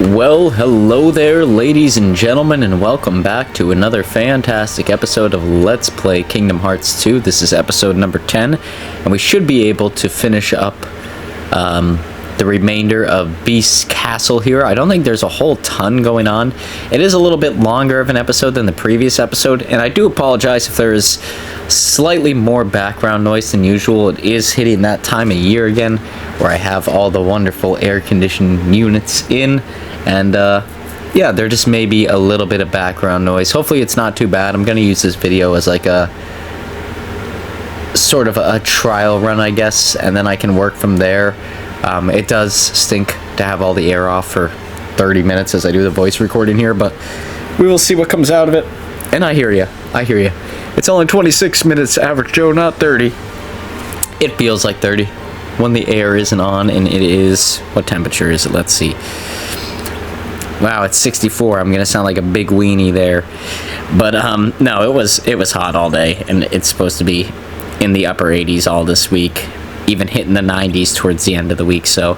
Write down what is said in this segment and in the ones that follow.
Well, hello there, ladies and gentlemen, and welcome back to another fantastic episode of Let's Play Kingdom Hearts 2. This is episode number 10, and we should be able to finish up the remainder of Beast's Castle here. I don't think there's a whole ton going on. It is a little bit longer of an episode than the previous episode, and I do apologize if there is slightly more background noise than usual. It is hitting that time of year again where I have all the wonderful air conditioning units in, and yeah, there just may be a little bit of background noise. Hopefully it's not too bad. I'm going to use this video as like a sort of a trial run, I guess, and then I can work from there. It does stink to have all the air off for 30 minutes as I do the voice recording here, but we will see what comes out of it. And I hear you. It's only 26 minutes average Joe, not 30. It feels like 30 when the air isn't on, and it is, what temperature is it? Let's see. Wow, it's 64. I'm gonna sound like a big weenie there, but no, it was hot all day, and it's supposed to be in the upper 80s all this week, even hitting the 90s towards the end of the week. So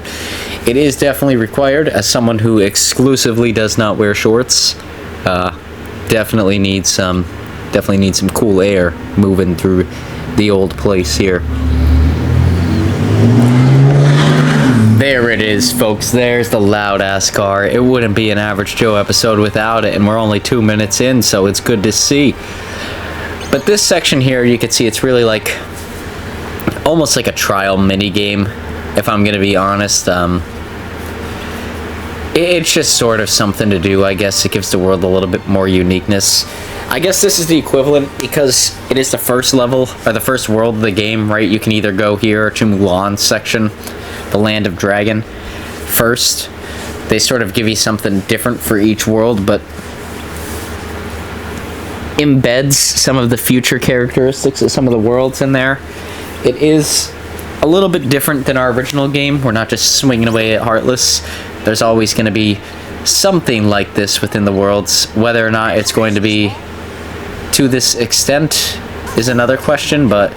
it is definitely required. As someone who exclusively does not wear shorts, definitely need some cool air moving through the old place here. There it is, folks. There's the loud-ass car. It wouldn't be an Average Joe episode without it, and we're only 2 minutes in, so it's good to see. But this section here, you can see it's really like almost like a trial mini game, if I'm gonna be honest. It's just sort of something to do, I guess. It gives the world a little bit more uniqueness. I guess this is the equivalent because it is the first level, or the first world of the game, right? You can either go here to Mulan's section, the Land of Dragon, first. They sort of give you something different for each world, but embeds some of the future characteristics of some of the worlds in there. It is a little bit different than our original game. We're not just swinging away at Heartless. There's always going to be something like this within the worlds. Whether or not it's going to be to this extent is another question, but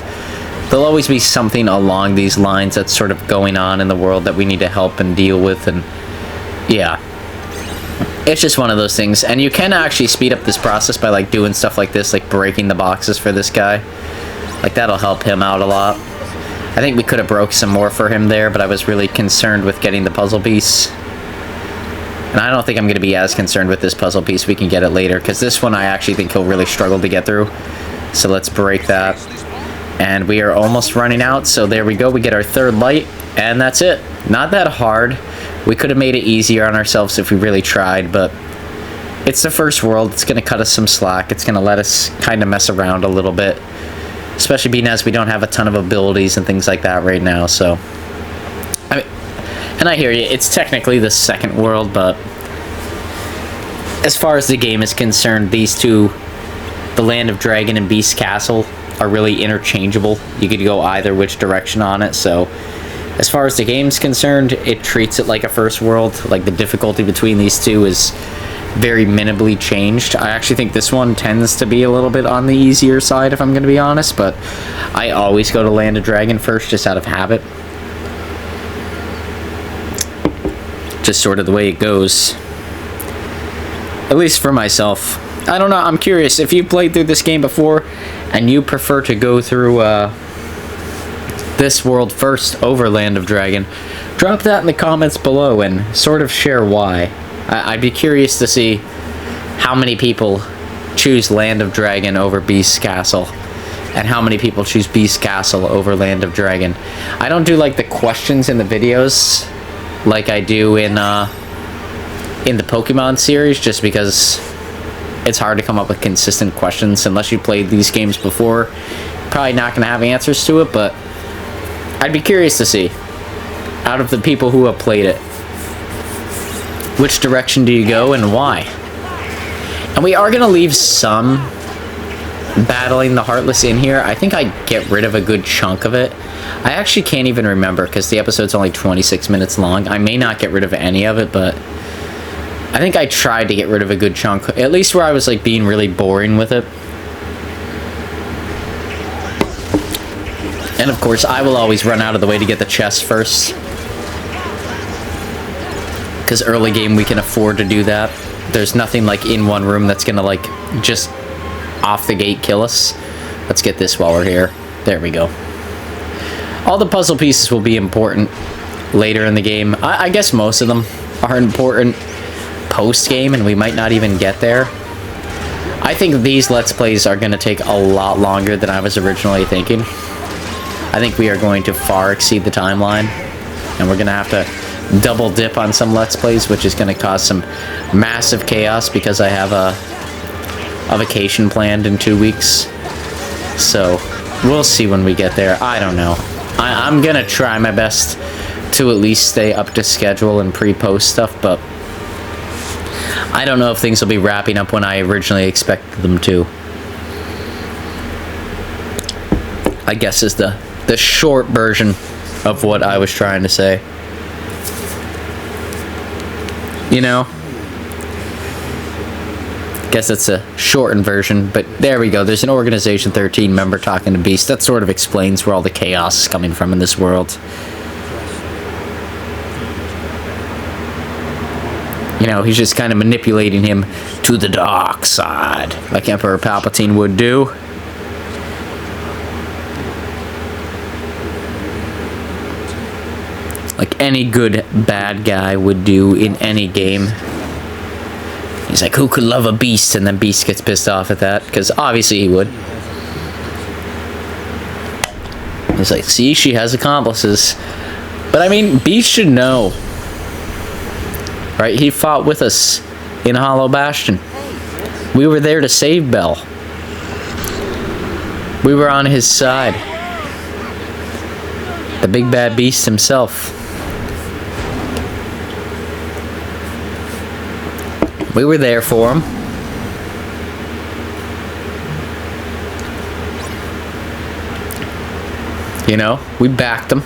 there'll always be something along these lines that's sort of going on in the world that we need to help and deal with, and yeah. It's just one of those things, and you can actually speed up this process by like doing stuff like this, like breaking the boxes for this guy. Like, that'll help him out a lot. I think we could have broke some more for him there, but I was really concerned with getting the puzzle piece. And I don't think I'm going to be as concerned with this puzzle piece. We can get it later, because this one I actually think he'll really struggle to get through. So let's break that. And we are almost running out, so there we go. We get our third light, and that's it. Not that hard. We could have made it easier on ourselves if we really tried, but it's the first world. It's going to cut us some slack. It's going to let us kind of mess around a little bit. Especially being as we don't have a ton of abilities and things like that right now, so. I mean, and I hear you, it's technically the second world, but as far as the game is concerned, these two, the Land of Dragon and Beast Castle, are really interchangeable. You could go either which direction on it, so as far as the game's concerned, it treats it like a first world. Like, the difficulty between these two is very minimally changed. I actually think this one tends to be a little bit on the easier side, if I'm going to be honest, but I always go to Land of Dragon first, just out of habit. Just sort of the way it goes. At least for myself. I don't know, I'm curious, if you played through this game before, and you prefer to go through this world first over Land of Dragon, drop that in the comments below and sort of share why. I'd be curious to see how many people choose Land of Dragon over Beast Castle, and how many people choose Beast Castle over Land of Dragon. I don't do like the questions in the videos like I do in the Pokemon series, just because it's hard to come up with consistent questions unless you played these games before. Probably not going to have answers to it, but I'd be curious to see, out of the people who have played it, which direction do you go and why? And we are going to leave some battling the Heartless in here. I think I get rid of a good chunk of it. I actually can't even remember, because the episode's only 26 minutes long. I may not get rid of any of it, but I think I tried to get rid of a good chunk, at least where I was like being really boring with it. And of course, I will always run out of the way to get the chest first. because early game we can afford to do that. There's nothing like in one room that's gonna like just off the gate kill us. Let's get this while we're here. There we go. All the puzzle pieces will be important later in the game. I guess most of them are important post-game, and we might not even get there. I think these Let's Plays are going to take a lot longer than I was originally thinking. I think we are going to far exceed the timeline, and we're going to have to double dip on some Let's Plays, which is going to cause some massive chaos because I have a vacation planned in 2 weeks. So we'll see when we get there. I don't know. I'm going to try my best to at least stay up to schedule and pre-post stuff, but I don't know if things will be wrapping up when I originally expected them to. I guess is the short version of what I was trying to say. You know? Guess it's a shortened version, but there we go. There's an Organization 13 member talking to Beast. That sort of explains where all the chaos is coming from in this world. You know, he's just kind of manipulating him to the dark side, like Emperor Palpatine would do. Like any good bad guy would do in any game. He's like, who could love a Beast? And then Beast gets pissed off at that, because obviously he would. He's like, see, she has accomplices. But I mean, Beast should know. Right, he fought with us in Hollow Bastion. We were there to save Bell. We were on his side. The big bad Beast himself. We were there for him. You know, we backed him.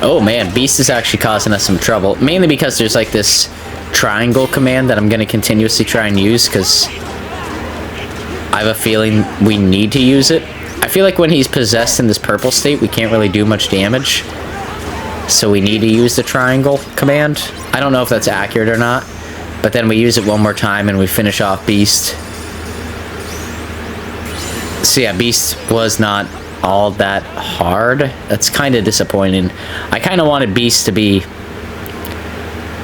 Oh man, Beast is actually causing us some trouble. Mainly because there's like this triangle command that I'm going to continuously try and use, because I have a feeling we need to use it. I feel like when he's possessed in this purple state, we can't really do much damage. So we need to use the triangle command. I don't know if that's accurate or not, but then we use it one more time and we finish off Beast. So yeah, Beast was not all that hard. That's kind of disappointing. I kind of wanted Beast to be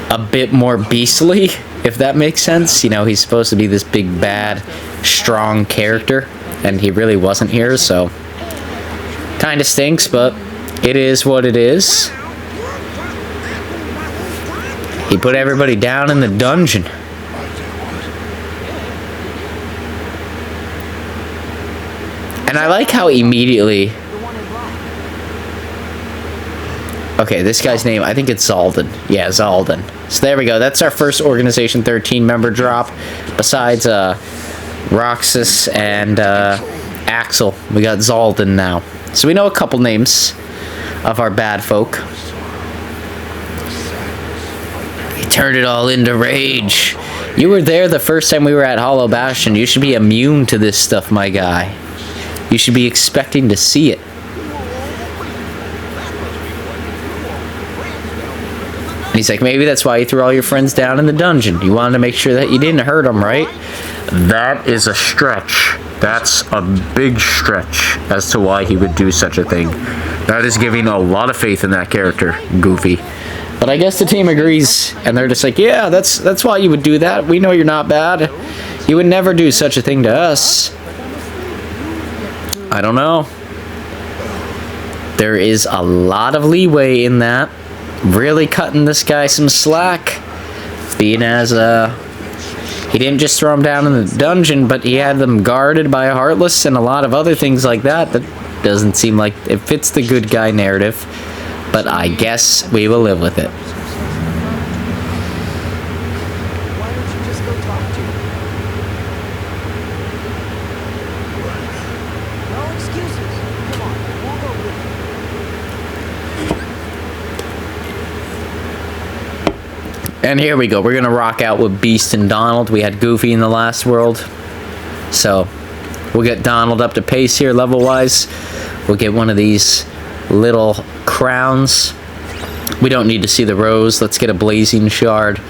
a bit more beastly, if that makes sense. You know, he's supposed to be this big, bad, strong character, and he really wasn't here, so kind of stinks, but it is what it is. He put everybody down in the dungeon. And I like how immediately... Okay, this guy's name, I think it's Zaldin. Yeah, Zaldin. So there we go. That's our first Organization 13 member drop. Besides Roxas and Axel, we got Zaldin now. So we know a couple names of our bad folk. He turned it all into rage. You were there the first time we were at Hollow Bastion. You should be immune to this stuff, my guy. You should be expecting to see it. And he's like, maybe that's why you threw all your friends down in the dungeon. You wanted to make sure that you didn't hurt them, right? That is a stretch. That's a big stretch as to why he would do such a thing. That is giving a lot of faith in that character, Goofy. But I guess the team agrees, and they're just like, yeah, that's why you would do that. We know you're not bad. You would never do such a thing to us. I don't know. There is a lot of leeway in that. Really cutting this guy some slack. Being as, he didn't just throw him down in the dungeon, but he had them guarded by a Heartless and a lot of other things like that. That doesn't seem like it fits the good guy narrative. But I guess we will live with it. And here we go. We're going to rock out with Beast and Donald. We had Goofy in the last world. So, We'll get Donald up to pace here level-wise. We'll get one of these little crowns. We don't need to see the rose. Let's get a blazing shard.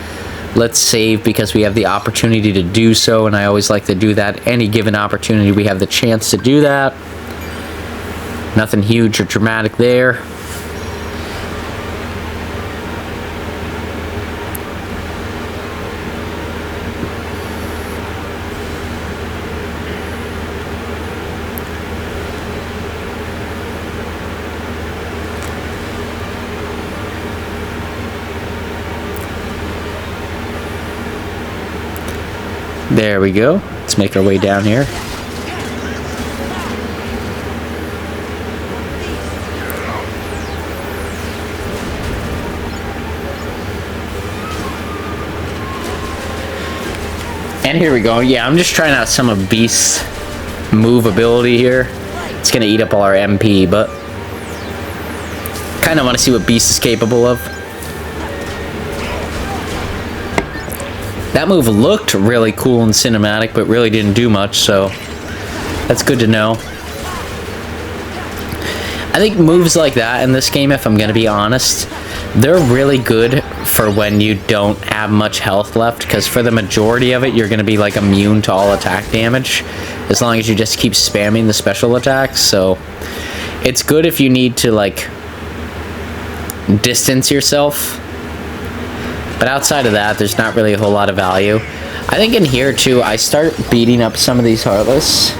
Let's save because we have the opportunity to do so, and I always like to do that. Any given opportunity, we have the chance to do that. Nothing huge or dramatic there. There we go. Let's make our way down here. And here we go. Yeah, I'm just trying out some of Beast's move ability here. It's gonna eat up all our MP, but kind of want to see what Beast is capable of. That move looked really cool and cinematic, but really didn't do much, so that's good to know. I think moves like that in this game, if I'm going to be honest, they're really good for when you don't have much health left, because for the majority of it, you're going to be like immune to all attack damage, as long as you just keep spamming the special attacks, so it's good if you need to, like, distance yourself. But outside of that, there's not really a whole lot of value. I think in here, too, I start beating up some of these Heartless.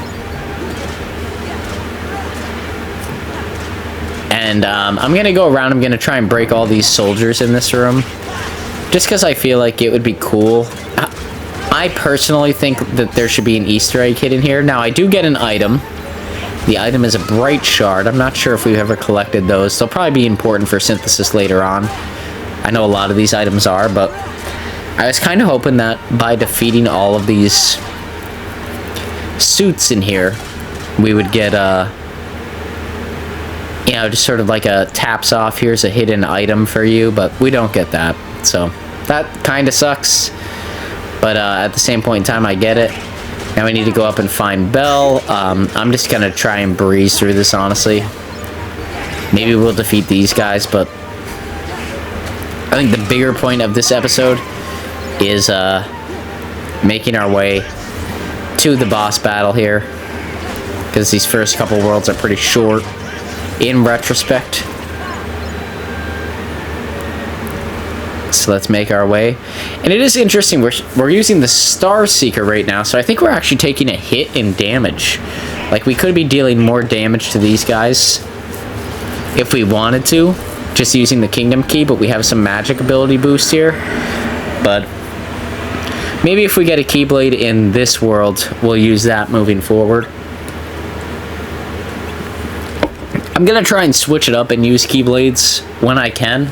And I'm going to go around. I'm going to try and break all these soldiers in this room. Just because I feel like it would be cool. I personally think that there should be an Easter egg hidden here. Now, I do get an item. The item is a Bright Shard. I'm not sure if we've ever collected those. They'll probably be important for Synthesis later on. I know a lot of these items are, but I was kind of hoping that by defeating all of these suits in here, we would get you know, just sort of like a taps off, here's a hidden item for you, but we don't get that. So that kind of sucks. But at the same point in time, I get it. Now we need to go up and find Belle. I'm just going to try and breeze through this, honestly. Maybe we'll defeat these guys, but I think the bigger point of this episode is making our way to the boss battle here, because these first couple worlds are pretty short in retrospect. So let's make our way. And it is interesting, we're using the Star Seeker right now, so I think we're actually taking a hit in damage. Like, we could be dealing more damage to these guys if we wanted to, just using the Kingdom Key, but we have some magic ability boost here. But maybe if we get a Keyblade in this world, we'll use that moving forward. I'm gonna try and switch it up and use Keyblades when I can.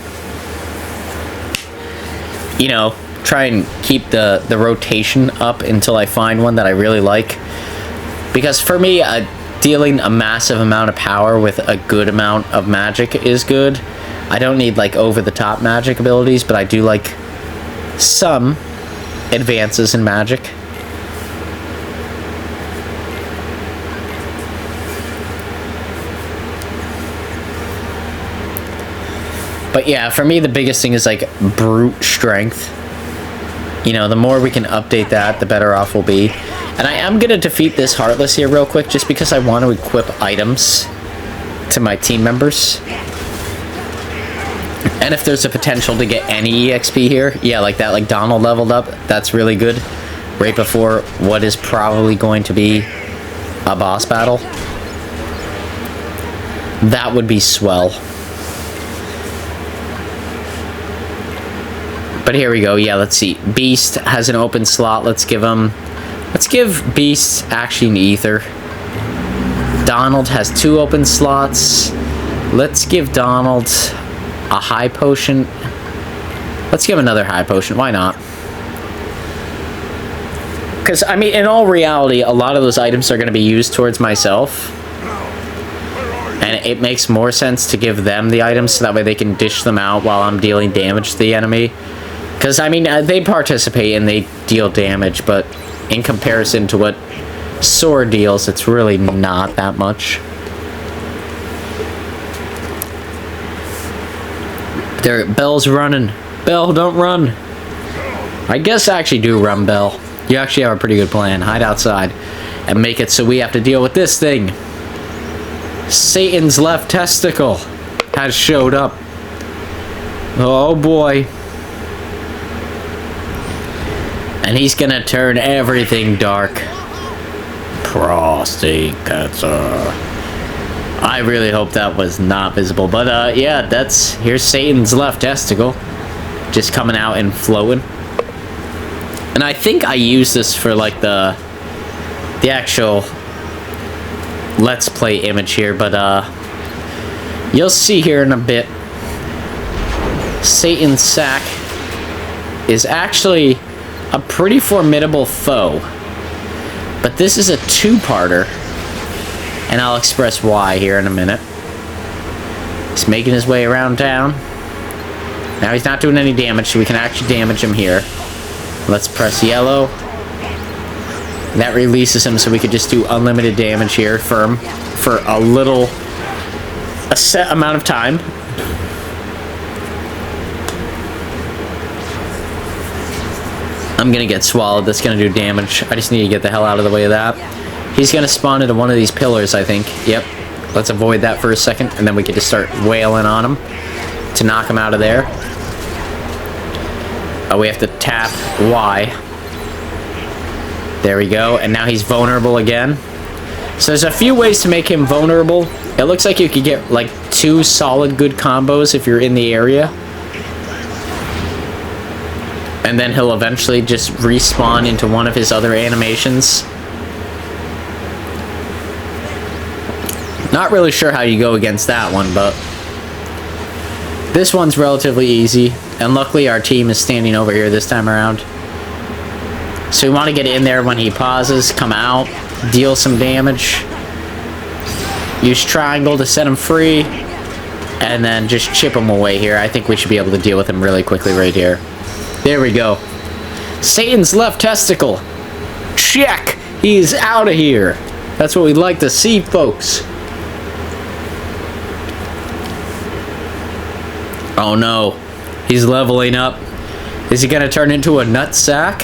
You know, try and keep the rotation up until I find one that I really like. Because for me, dealing a massive amount of power with a good amount of magic is good. I don't need, like, over-the-top magic abilities, but I do like some advances in magic. But yeah, for me, the biggest thing is, like, brute strength. You know, the more we can update that, the better off we'll be. And I am going to defeat this Heartless here real quick, just because I want to equip items to my team members. And if there's a potential to get any EXP here, yeah, like that, like Donald leveled up, that's really good. Right before what is probably going to be a boss battle. That would be swell. But here we go. Yeah, let's see. Beast has an open slot. Let's give Beast actually an ether. Donald has 2 open slots. Let's give Donald a high potion. Let's give another high potion. Why not? Because, I mean, in all reality, a lot of those items are going to be used towards myself. And it makes more sense to give them the items so that way they can dish them out while I'm dealing damage to the enemy. Because, I mean, they participate and they deal damage, but in comparison to what sword deals, it's really not that much. There, Bell's running. Bell, don't run. I guess I actually do run, Bell. You actually have a pretty good plan. Hide outside and make it so we have to deal with this thing. Satan's left testicle has showed up. Oh boy. And he's gonna turn everything dark. Prostate cancer. I really hope that was not visible. But yeah, here's Satan's left testicle. Just coming out and floating. And I think I use this for like the actual Let's Play image here, but you'll see here in a bit. Satan's sack is actually a pretty formidable foe. But this is a two-parter, and I'll express why here in a minute. He's making his way around town. Now he's not doing any damage, so we can actually damage him here. Let's press yellow. That releases him, so we could just do unlimited damage here for him for a set amount of time. I'm gonna get swallowed. That's gonna do damage. I just need to get the hell out of the way of that. He's gonna spawn into one of these pillars, I think. Yep. Let's avoid that for a second, and then we can just start wailing on him to knock him out of there. Oh, we have to tap Y. There we go. And now he's vulnerable again. So there's a few ways to make him vulnerable. It looks like you could get like 2 solid good combos if you're in the area. And then he'll eventually just respawn into one of his other animations. Not really sure how you go against that one, but this one's relatively easy. And luckily our team is standing over here this time around. So we want to get in there when he pauses, come out, deal some damage. Use triangle to set him free. And then just chip him away here. I think we should be able to deal with him really quickly right here. There we go. Satan's left testicle. Check! He's out of here. That's what we'd like to see, folks. Oh no. He's leveling up. Is he gonna turn into a nutsack?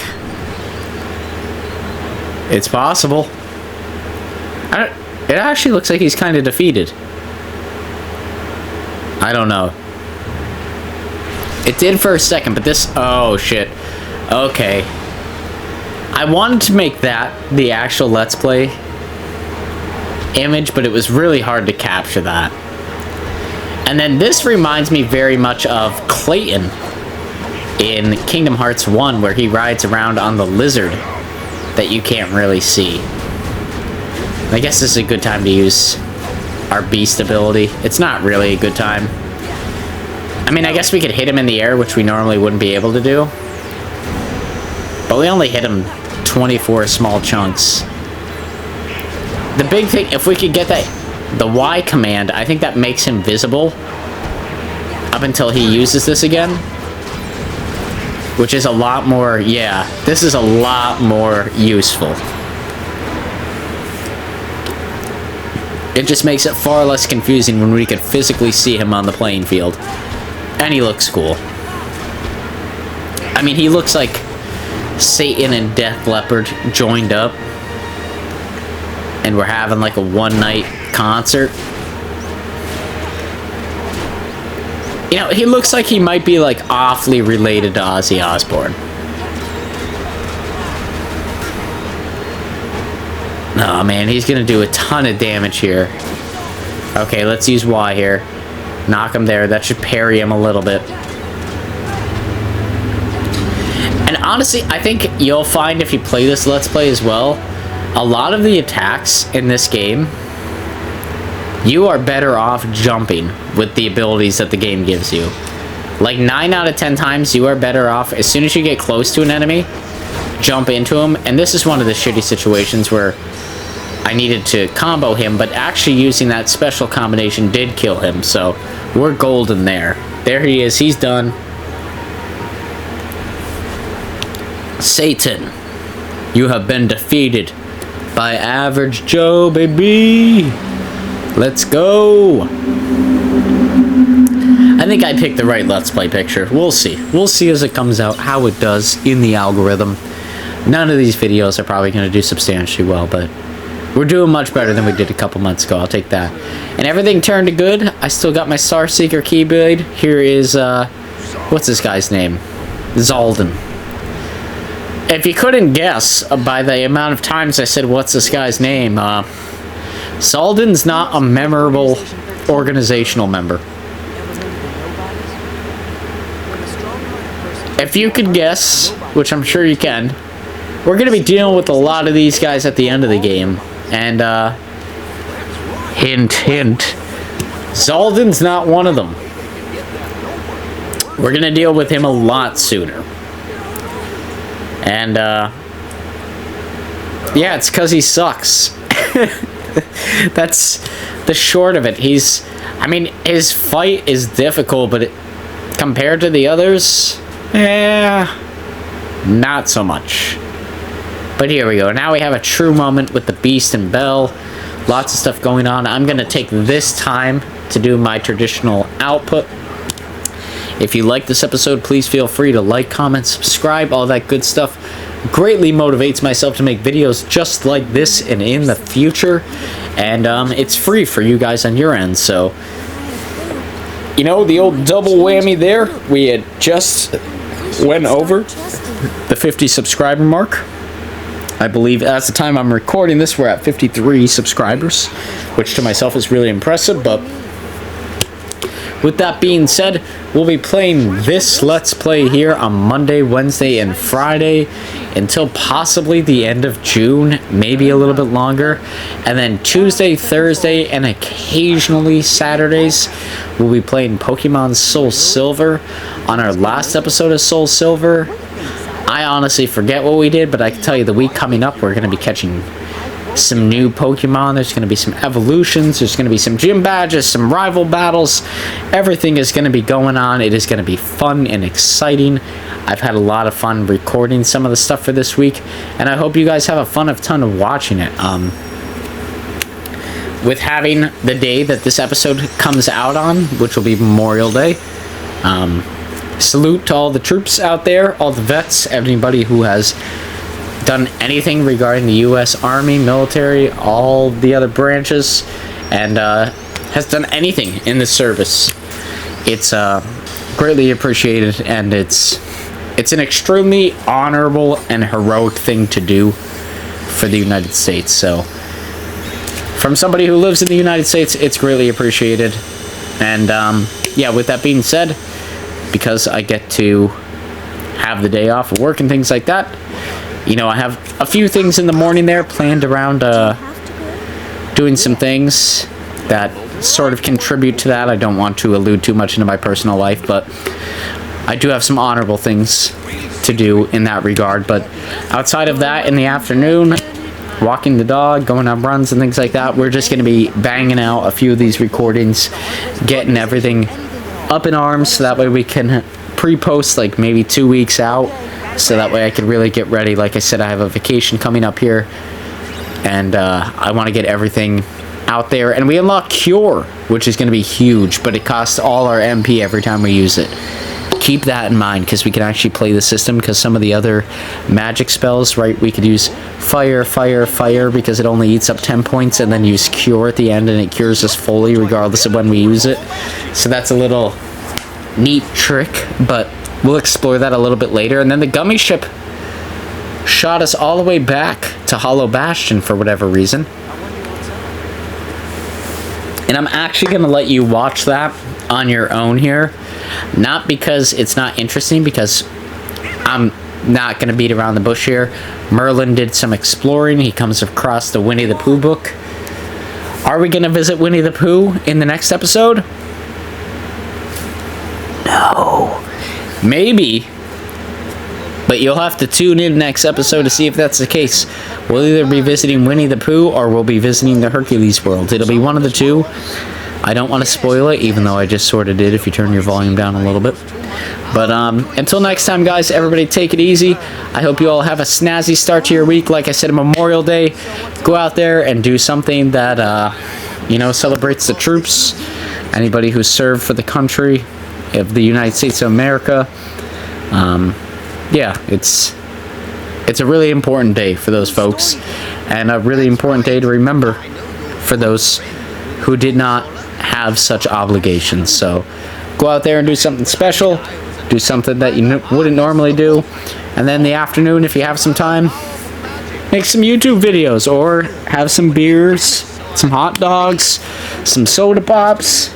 It's possible. It actually looks like he's kind of defeated. I don't know. It did for a second, but this... Oh, shit. Okay. I wanted to make that the actual Let's Play image, but it was really hard to capture that. And then this reminds me very much of Clayton in Kingdom Hearts 1, where he rides around on the lizard that you can't really see. I guess this is a good time to use our beast ability. It's not really a good time. I mean, I guess we could hit him in the air, which we normally wouldn't be able to do. But we only hit him 24 small chunks. The big thing, if we could get the Y command, I think that makes him visible up until he uses this again. Which is a lot more, yeah, this is a lot more useful. It just makes it far less confusing when we could physically see him on the playing field. And he looks cool. I mean, he looks like Satan and Death Leopard joined up. And we're having like a one-night concert. You know, he looks like he might be like awfully related to Ozzy Osbourne. Oh man, he's gonna do a ton of damage here. Okay, let's use Y here. Knock him there. That should parry him a little bit. And honestly, I think you'll find if you play this Let's Play as well, a lot of the attacks in this game, you are better off jumping with the abilities that the game gives you. Like 9 out of 10 times, you are better off, as soon as you get close to an enemy, jump into him. And this is one of the shitty situations where I needed to combo him, but actually using that special combination did kill him, so we're golden there. There he is, he's done. Satan, you have been defeated. by Average Joe, baby. Let's go. I think I picked the right Let's Play picture. We'll see. We'll see as it comes out how it does in the algorithm. None of these videos are probably going to do substantially well, but we're doing much better than we did a couple months ago. I'll take that. And everything turned good. I still got my Star Seeker Keyblade. Here is, what's this guy's name? Zaldin. If you couldn't guess by the amount of times I said, what's this guy's name, Zaldin's not a memorable organizational member. If you could guess, which I'm sure you can, we're going to be dealing with a lot of these guys at the end of the game. And, hint, hint, Zaldin's not one of them. We're going to deal with him a lot sooner. And, yeah, it's because he sucks. That's the short of it. I mean, his fight is difficult, but compared to the others, not so much. But here we go. Now we have a true moment with the Beast and Belle. Lots of stuff going on. I'm going to take this time to do my traditional output. If you like this episode, please feel free to like, comment, subscribe, all that good stuff. Greatly motivates myself to make videos just like this and in the future. And it's free for you guys on your end, so... You know, the old double whammy there, we had just went over the 50 subscriber mark. I believe at the time I'm recording this, we're at 53 subscribers, which to myself is really impressive, but with that being said, we'll be playing this Let's Play here on Monday, Wednesday, and Friday until possibly the end of June, maybe a little bit longer. And then Tuesday, Thursday, and occasionally Saturdays, we'll be playing Pokemon Soul Silver. On our last episode of Soul Silver, I honestly forget what we did, but I can tell you the week coming up, we're going to be catching some new Pokemon. There's going to be some evolutions. There's going to be some gym badges, some rival battles. Everything is going to be going on. It is going to be fun and exciting. I've had a lot of fun recording some of the stuff for this week, and I hope you guys have a ton of watching it. With having the day that this episode comes out on, which will be Memorial Day, salute to all the troops out there, all the vets, anybody who has done anything regarding the U.S. Army, military, all the other branches, and has done anything in the service. It's greatly appreciated, and it's an extremely honorable and heroic thing to do for the United States. So, from somebody who lives in the United States, it's greatly appreciated. And yeah, with that being said, because I get to have the day off of work and things like that, you know, I have a few things in the morning there planned around doing some things that sort of contribute to that. I don't want to allude too much into my personal life, but I do have some honorable things to do in that regard. But outside of that, in the afternoon, walking the dog, going on runs and things like that, we're just going to be banging out a few of these recordings, getting everything up in arms, so that way we can pre-post like maybe 2 weeks out, so that way I can really get ready. Like I said, I have a vacation coming up here, and I want to get everything out there. And we unlock Cure, which is going to be huge, but it costs all our MP every time we use it. Keep that in mind, because we can actually play the system, because some of the other magic spells, right, we could use fire, fire, fire, because it only eats up 10 points, and then use Cure at the end, and it cures us fully, regardless of when we use it. So that's a little neat trick, but we'll explore that a little bit later. And then the Gummy Ship shot us all the way back to Hollow Bastion for whatever reason. And I'm actually going to let you watch that on your own here. Not because it's not interesting, because I'm not going to beat around the bush here. Merlin did some exploring. He comes across the Winnie the Pooh book. Are we going to visit Winnie the Pooh in the next episode? No. Maybe. But you'll have to tune in next episode to see if that's the case. We'll either be visiting Winnie the Pooh, or we'll be visiting the Hercules world. It'll be one of the two. I don't want to spoil it, even though I just sort of did if you turn your volume down a little bit. But until next time, guys, everybody take it easy. I hope you all have a snazzy start to your week. Like I said, Memorial Day, go out there and do something that, celebrates the troops, anybody who served for the country of the United States of America. It's a really important day for those folks, and a really important day to remember for those who did not have such obligations. So go out there and do something special, do something that you wouldn't normally do, and then in the afternoon, if you have some time, make some YouTube videos, or have some beers, some hot dogs, some soda pops,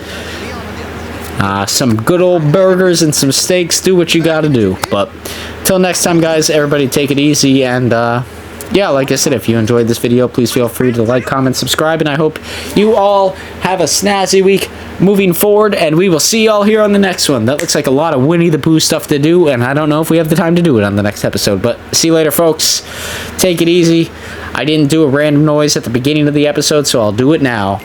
some good old burgers and some steaks. Do what you gotta do. But till next time, guys, everybody take it easy. And like I said, if you enjoyed this video, please feel free to like, comment, subscribe, and I hope you all have a snazzy week moving forward, and we will see y'all here on the next one. That looks like a lot of Winnie the Pooh stuff to do, and I don't know if we have the time to do it on the next episode. But see you later, folks. Take it easy. I didn't do a random noise at the beginning of the episode, so I'll do it now.